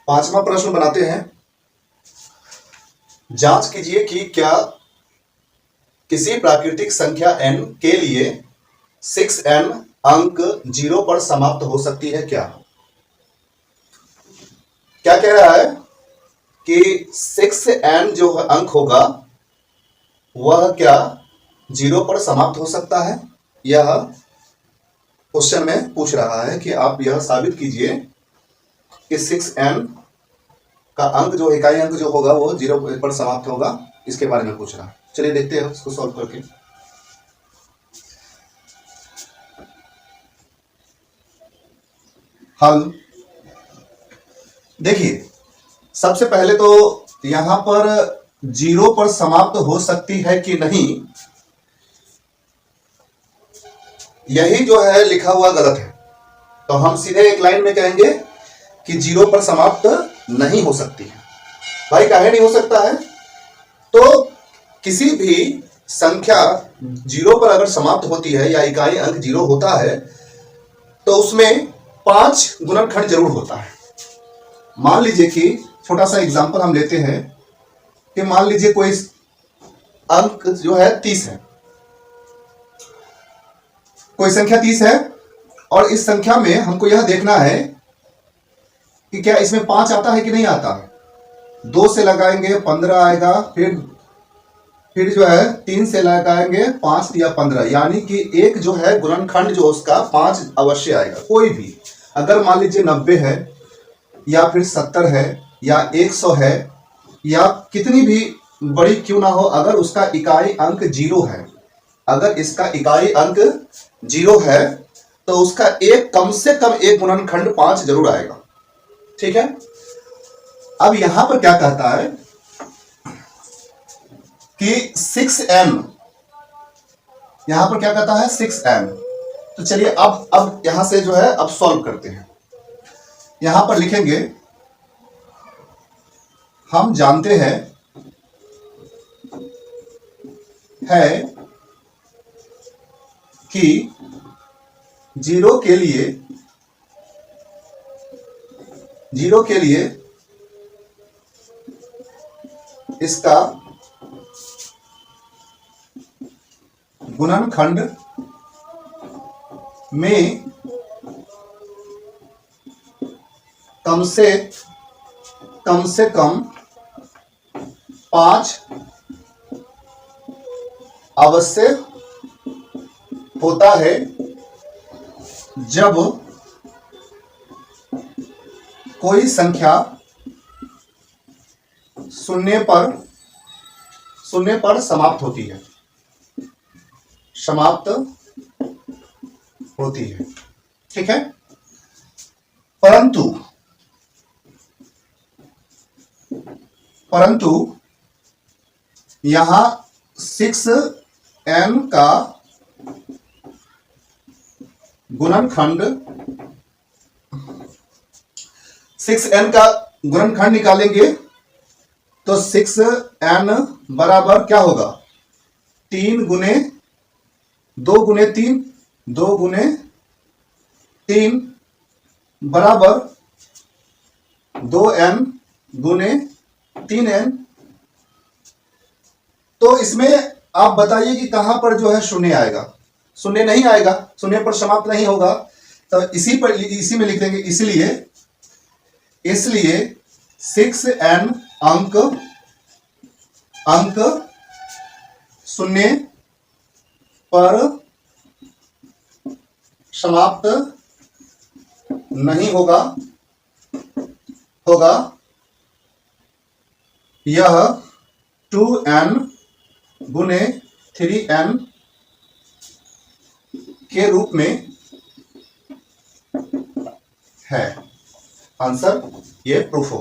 पांचवा प्रश्न बनाते हैं। जांच कीजिए कि क्या किसी प्राकृतिक संख्या n के लिए 6n अंक 0 पर समाप्त हो सकती है क्या। क्या कह रहा है कि 6n जो अंक होगा वह क्या 0 पर समाप्त हो सकता है। यह क्वेश्चन में पूछ रहा है कि आप यह साबित कीजिए कि 6n का अंक जो इकाई अंक जो होगा वो 0 पर समाप्त होगा। इसके बारे में पूछ रहा है। चलिए देखते हैं इसको सॉल्व करके। हल देखिए, सबसे पहले तो यहां पर 0 पर समाप्त हो सकती है कि नहीं, यही जो है लिखा हुआ गलत है। तो हम सीधे एक लाइन में कहेंगे कि 0 पर समाप्त नहीं हो सकती है। भाई काहे नहीं हो सकता है? तो किसी भी संख्या 0 पर अगर समाप्त होती है या इकाई अंक 0 होता है तो उसमें 5 गुणनखंड जरूर होता है। मान लीजिए कि छोटा सा एग्जांपल हम लेते हैं कि मान लीजिए कोई अंक जो है 30 है, कोई संख्या 30 है और इस संख्या में हमको यह देखना है कि क्या इसमें 5 आता है कि नहीं आता है। 2 से लगाएंगे 15 आएगा, फिर जो है 3 से लगाएंगे 5 या 15, यानी कि एक जो है गुणनखंड जो उसका 5 अवश्य आएगा। कोई भी अगर मान लीजिए 90 है या फिर 70 है या 100 है या कितनी भी बड़ी क्यों ना हो, अगर उसका इकाई अंक 0 है, अगर इसका इकाई अंक 0 है तो उसका एक कम से कम एक गुणनखंड 5 जरूर आएगा। ठीक है। अब यहां पर क्या कहता है कि 6n, यहां पर क्या कहता है 6n। तो चलिए अब यहां से जो है अब सॉल्व करते हैं। यहां पर लिखेंगे, हम जानते हैं कि 0 के लिए इसका गुणनखंड में कम से कम 5 अवश्य होता है जब कोई संख्या शून्य पर समाप्त होती है। ठीक है। परंतु यहां 6n का गुणनखंड, 6n का गुणनखंड निकालेंगे तो 6n बराबर क्या होगा 3 गुने 2 गुने 3, 2 गुने 3 बराबर 2n गुने 3n। तो इसमें आप बताइए कि कहां पर जो है शून्य आएगा। शून्य नहीं आएगा, शून्य पर समाप्त नहीं होगा। तो इसी में लिख देंगे, इसलिए 6n अंक शून्य पर समाप्त नहीं होगा। यह 2n गुने 3n के रूप में है। आंसर ये प्रूफ होगा।